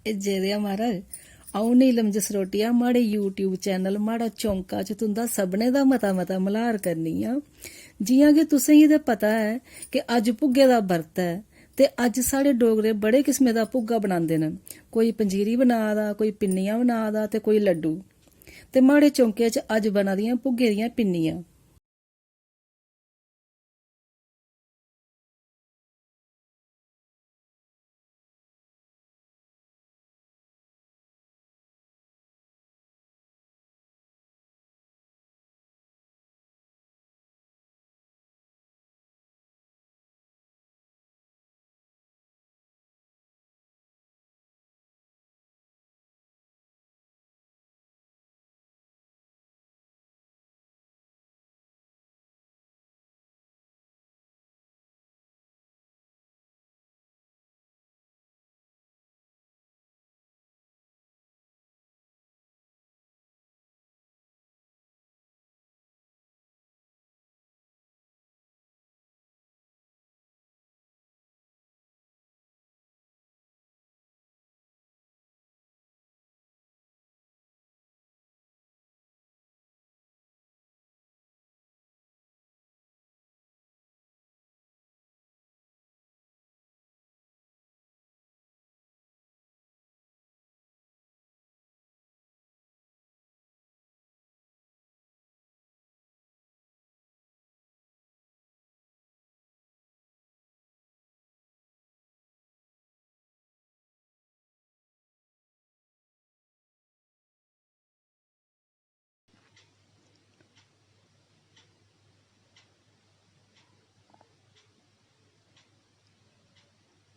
जेदे महाराज अ'ऊं नीलम जसरोटिया माड़े यूट्यूब चैनल माड़ा चौंका च तुंदा सभनें दा मता मता मल्हार करनी आं। जियां कि तुसेंगी ते पता है कि अज्ज भुग्गे दा बरत है ते अज्ज साढ़े डोगरे बड़े किस्में दा भुग्गा बनांदे न। कोई पंजीरी बना दा, कोई पिन्नियां बना दा ते कोई लड्डू। ते माड़े चौंके च अज्ज बना दियां भुग्गे दियां पिन्नियां।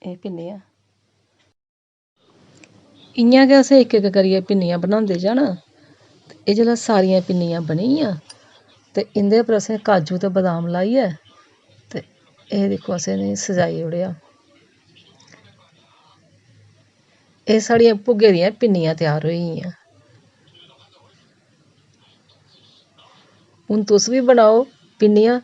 एह् पिन्नियां इ'यां गै असें इक इक करियै पिन्नियां बनांदे जाना। एह् जेल्लै सारियां पिन्नियां बनी गेइयां ते इं'दे उप्पर असें काजू ते बदाम लाइयै ते एह् दिक्खो असें इ'नेंगी सजाई ओड़ेआ। एह् साढ़ियां भुग्गे दियां पिन्नियां त्यार होई गेइयां। हून तुस बी बनाओ पिन्नियां